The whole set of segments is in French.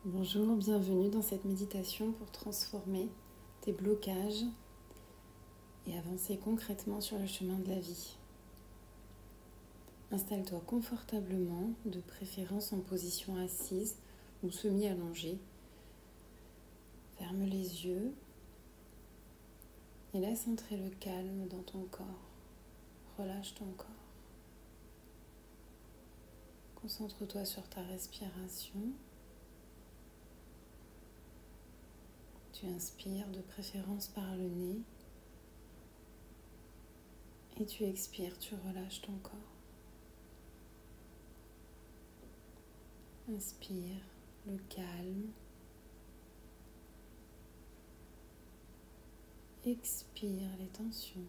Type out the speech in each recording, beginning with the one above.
Bonjour, bienvenue dans cette méditation pour transformer tes blocages et avancer concrètement sur le chemin de la vie. Installe-toi confortablement, de préférence en position assise ou semi-allongée. Ferme les yeux et laisse entrer le calme dans ton corps. Relâche ton corps. Concentre-toi sur ta respiration. Tu inspires de préférence par le nez et tu expires, tu relâches ton corps. Inspire le calme. Expire les tensions.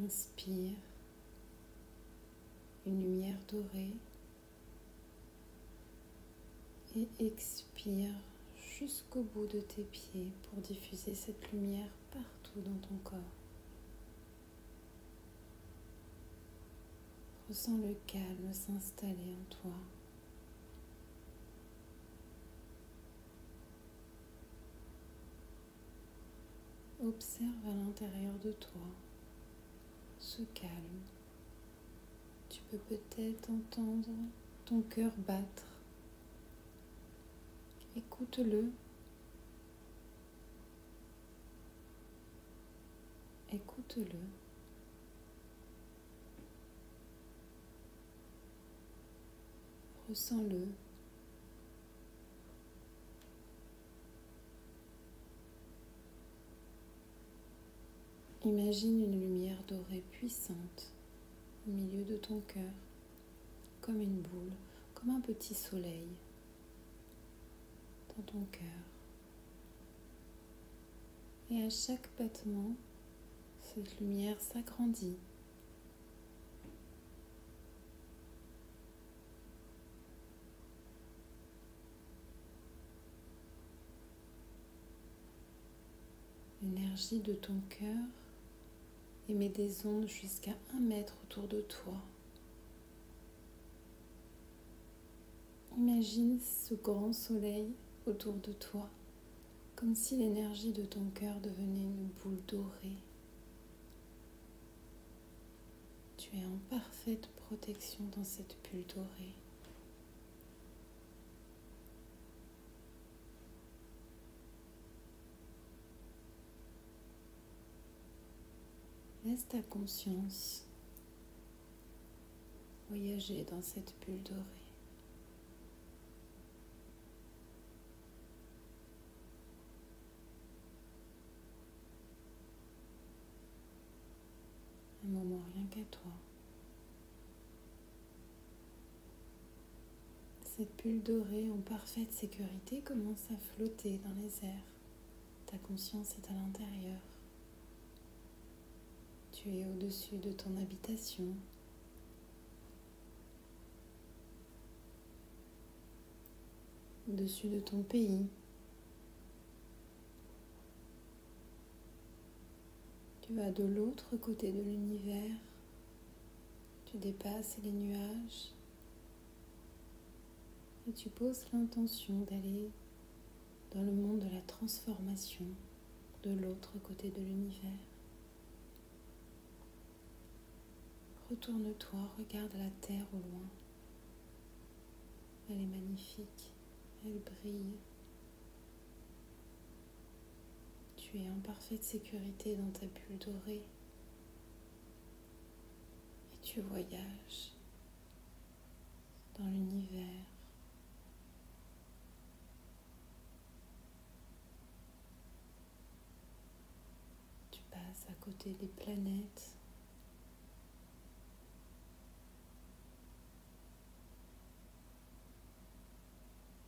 Inspire une lumière dorée et expire jusqu'au bout de tes pieds pour diffuser cette lumière partout dans ton corps. Ressens le calme s'installer en toi. Observe à l'intérieur de toi ce calme. Tu peux peut-être entendre ton cœur battre. Écoute-le. Écoute-le. Ressens-le. Imagine une lumière dorée puissante au milieu de ton cœur, comme une boule, comme un petit soleil dans ton cœur. Et à chaque battement, cette lumière s'agrandit. L'énergie de ton cœur émet des ondes jusqu'à 1 mètre autour de toi. Imagine ce grand soleil autour de toi, comme si l'énergie de ton cœur devenait une boule dorée. Tu es en parfaite protection dans cette bulle dorée. Laisse ta conscience voyager dans cette bulle dorée. Un moment rien qu'à toi. Cette bulle dorée en parfaite sécurité commence à flotter dans les airs. Ta conscience est à l'intérieur. Tu es au-dessus de ton habitation. Au-dessus de ton pays. Tu vas de l'autre côté de l'univers. Tu dépasses les nuages. Et tu poses l'intention d'aller dans le monde de la transformation de l'autre côté de l'univers. Retourne-toi, regarde la terre au loin. Elle est magnifique, elle brille. Tu es en parfaite sécurité dans ta bulle dorée. Et tu voyages dans l'univers. Tu passes à côté des planètes.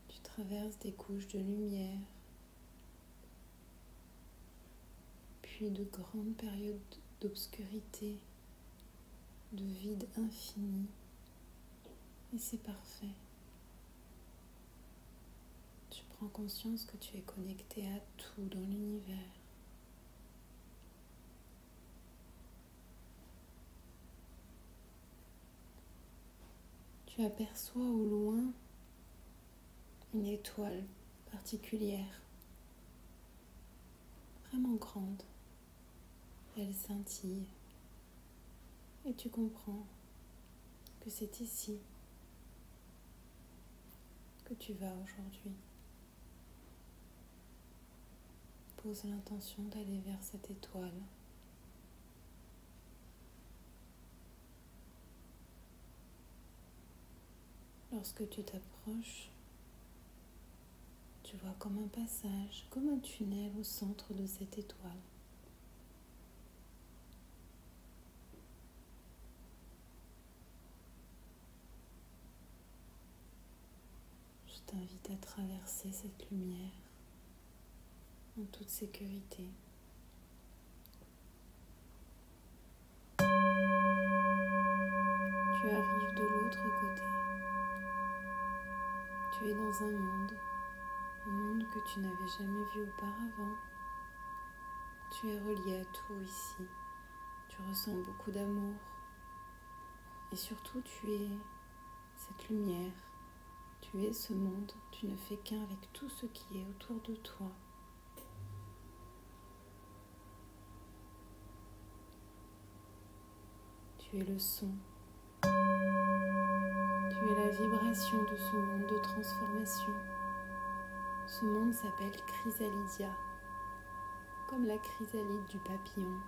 Tu traverses des couches de lumière, puis de grandes périodes d'obscurité, de vide infini. Et c'est parfait. Tu prends conscience que tu es connecté à tout dans l'univers. Tu aperçois au loin une étoile particulière, vraiment grande. Elle scintille et tu comprends que c'est ici que tu vas aujourd'hui. Pose l'intention d'aller vers cette étoile. Lorsque tu t'approches, tu vois comme un passage, comme un tunnel au centre de cette étoile. Je t'invite à traverser cette lumière en toute sécurité. Tu arrives de l'autre côté. Tu es dans un monde que tu n'avais jamais vu auparavant. Tu es relié à tout ici. Tu ressens beaucoup d'amour. Et surtout, tu es cette lumière. Tu es ce monde. Tu ne fais qu'un avec tout ce qui est autour de toi. Tu es le son. Tu es la vibration de ce monde de transformation. Ce monde s'appelle Chrysalidia, comme la chrysalide du papillon.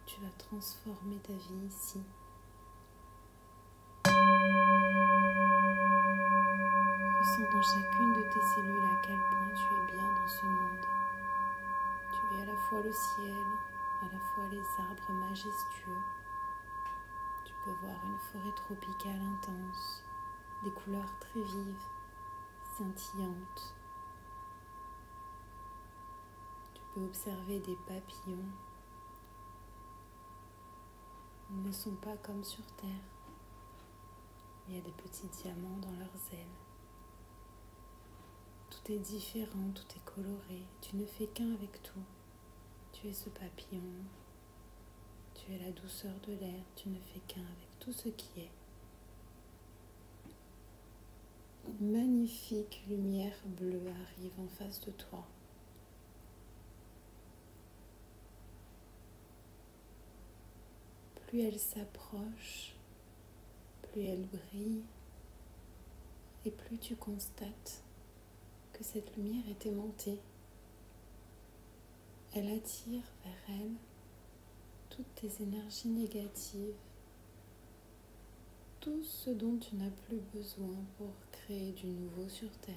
Tu vas transformer ta vie ici. Ressens dans chacune de tes cellules à quel point tu es bien dans ce monde. Tu es à la fois le ciel, à la fois les arbres majestueux. Tu peux voir une forêt tropicale intense, des couleurs très vives, scintillantes. Tu peux observer des papillons. Ils ne sont pas comme sur Terre. Il y a des petits diamants dans leurs ailes. Tout est différent, tout est coloré. Tu ne fais qu'un avec tout. Tu es ce papillon. Tu es la douceur de l'air. Tu ne fais qu'un avec tout ce qui est. Une magnifique lumière bleue arrive en face de toi. Plus elle s'approche, plus elle brille, et plus tu constates que cette lumière est aimantée. Elle attire vers elle toutes tes énergies négatives, tout ce dont tu n'as plus besoin pour créer du nouveau sur Terre.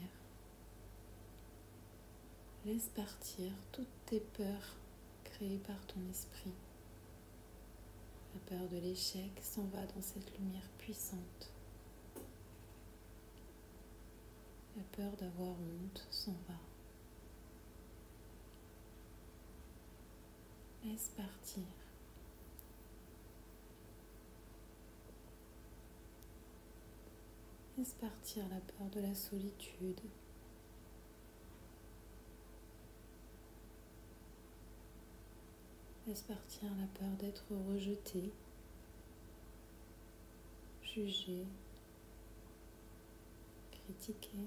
Laisse partir toutes tes peurs créées par ton esprit. La peur de l'échec s'en va dans cette lumière puissante. La peur d'avoir honte s'en va. Laisse partir. Laisse partir la peur de la solitude. Laisse partir la peur d'être rejeté, jugé, critiqué.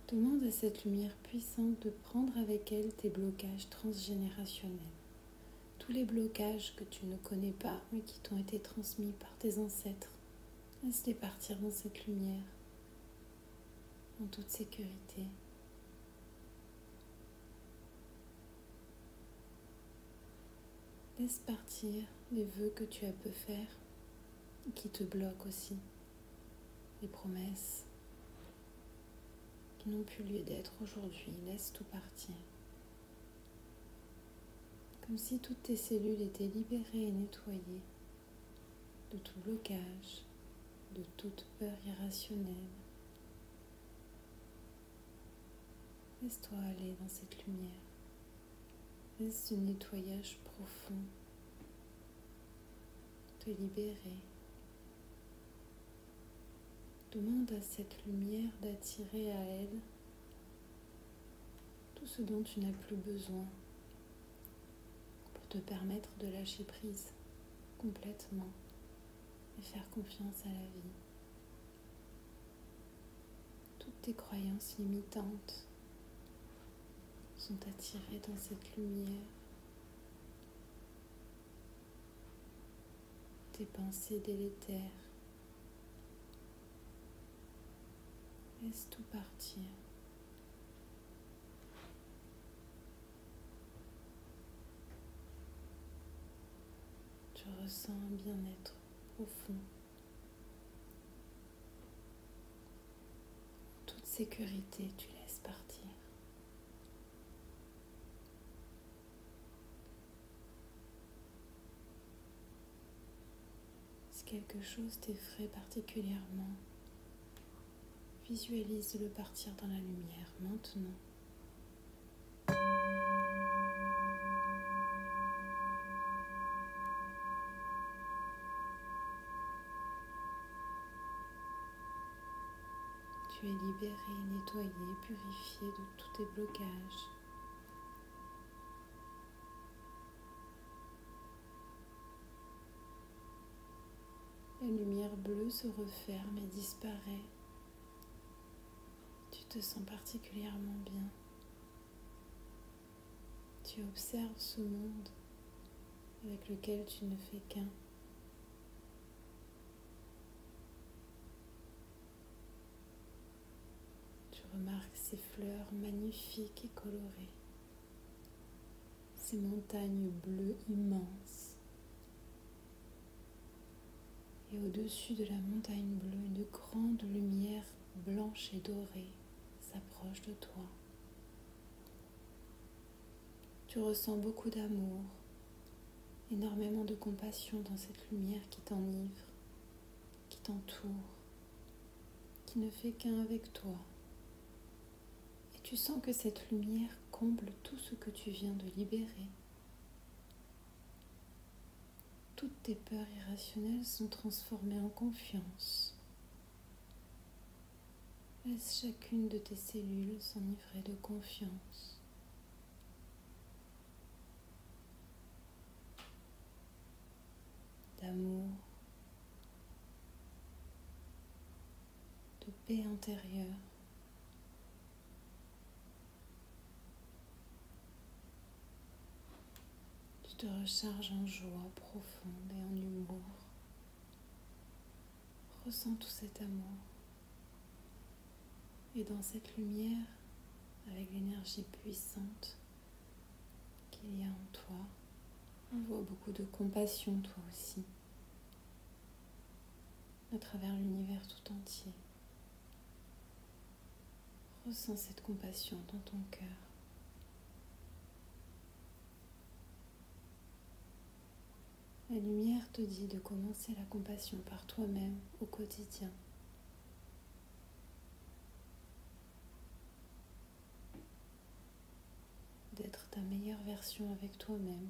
Demande à cette lumière puissante de prendre avec elle tes blocages transgénérationnels. Tous les blocages que tu ne connais pas, mais qui t'ont été transmis par tes ancêtres. Laisse-les partir dans cette lumière, en toute sécurité. Laisse partir les vœux que tu as pu faire et qui te bloquent aussi. Les promesses qui n'ont plus lieu d'être aujourd'hui. Laisse tout partir. Comme si toutes tes cellules étaient libérées et nettoyées de tout blocage, de toute peur irrationnelle. Laisse-toi aller dans cette lumière. Laisse ce nettoyage profond te libérer. Demande à cette lumière d'attirer à elle ce dont tu n'as plus besoin pour te permettre de lâcher prise complètement et faire confiance à la vie. Toutes tes croyances limitantes sont attirées dans cette lumière. Tes pensées délétères. Laisse tout partir. Tu ressens un bien-être profond. En toute sécurité, tu laisses partir. Si quelque chose t'effraie particulièrement, visualise-le partir dans la lumière maintenant. Tu es libéré, nettoyé, purifié de tous tes blocages. La lumière bleue se referme et disparaît. Tu te sens particulièrement bien. Tu observes ce monde avec lequel tu ne fais qu'un. Tu remarques ces fleurs magnifiques et colorées, ces montagnes bleues immenses. Et au-dessus de la montagne bleue, une grande lumière blanche et dorée s'approche de toi. Tu ressens beaucoup d'amour, énormément de compassion dans cette lumière qui t'enivre, qui t'entoure, qui ne fait qu'un avec toi. Et tu sens que cette lumière comble tout ce que tu viens de libérer. Toutes tes peurs irrationnelles sont transformées en confiance. Laisse chacune de tes cellules s'enivrer de confiance. D'amour, de paix intérieure. Tu te recharges en joie profonde et en humour. Ressens tout cet amour. Et dans cette lumière, avec l'énergie puissante qu'il y a en toi, envoie beaucoup de compassion toi aussi, à travers l'univers tout entier. Ressens cette compassion dans ton cœur. La lumière te dit de commencer la compassion par toi-même au quotidien. D'être ta meilleure version avec toi-même.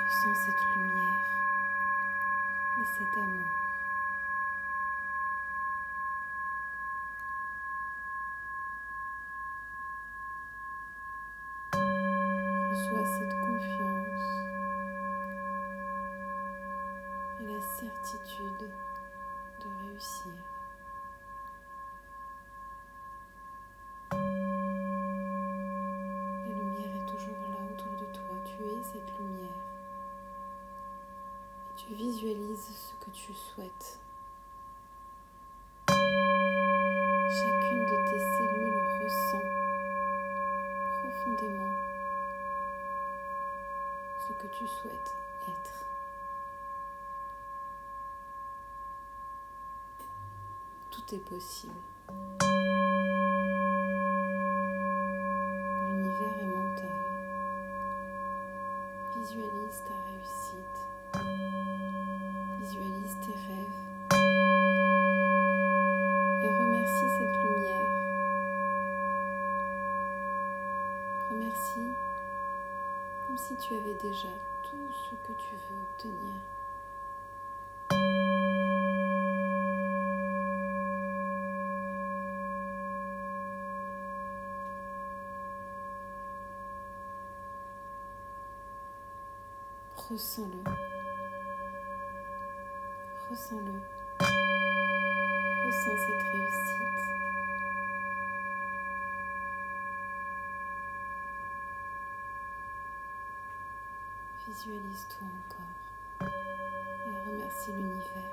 Ressens cette lumière et cet amour. Reçois cette confiance et la certitude de réussir. La lumière est toujours là autour de toi. Tu es cette lumière. Et tu visualises ce que tu souhaites. Chacune de tes cellules ressent profondément ce que tu souhaites être. Tout est possible. L'univers est mental. Visualise ta réussite. Visualise tes rêves. Et remercie cette lumière. Remercie comme si tu avais déjà tout ce que tu veux obtenir. Ressens-le. Ressens-le. Ressens cette réussite. Visualise-toi encore et remercie l'univers.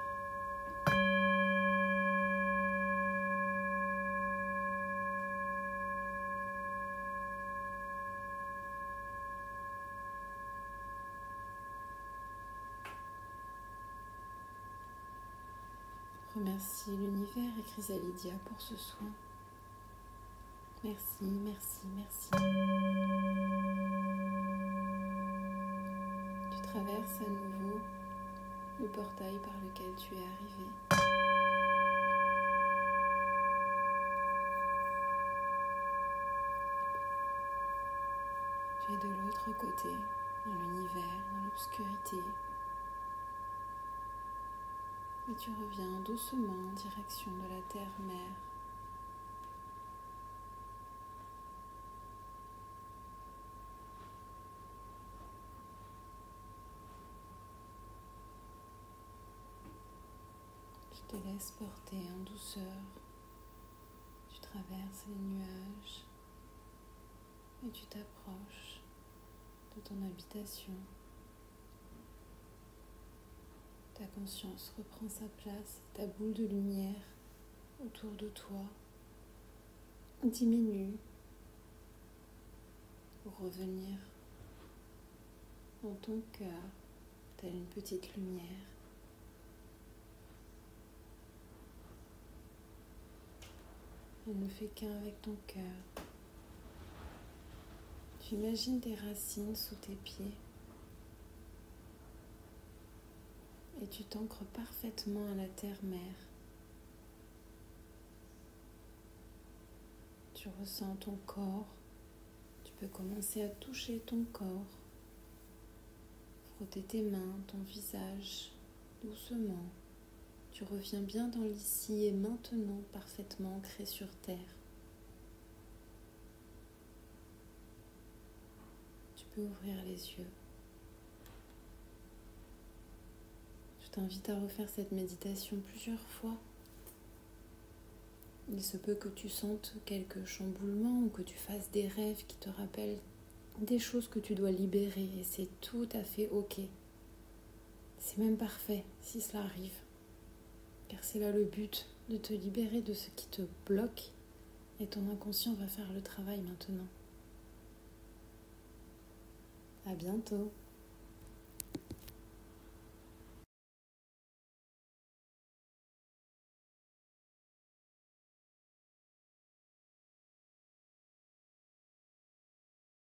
Remercie l'univers et Chrysalidia pour ce soin. Merci, merci, merci. Tu traverses à nouveau le portail par lequel tu es arrivé. Tu es de l'autre côté, dans l'univers, dans l'obscurité. Et tu reviens doucement en direction de la terre-mère. Tu te laisses porter en douceur. Tu traverses les nuages et tu t'approches de ton habitation. Ta conscience reprend sa place, ta boule de lumière autour de toi diminue pour revenir dans ton cœur, telle une petite lumière. Elle ne fait qu'un avec ton cœur. Tu imagines tes racines sous tes pieds et tu t'ancres parfaitement à la terre-mère. Tu ressens ton corps. Tu peux commencer à toucher ton corps, frotter tes mains, ton visage, doucement. Tu reviens bien dans l'ici et maintenant, parfaitement ancré sur terre. Tu peux ouvrir les yeux. Je t'invite à refaire cette méditation plusieurs fois. Il se peut que tu sentes quelques chamboulements ou que tu fasses des rêves qui te rappellent des choses que tu dois libérer et c'est tout à fait ok. C'est même parfait si cela arrive, car c'est là le but, de te libérer de ce qui te bloque et ton inconscient va faire le travail maintenant. À bientôt.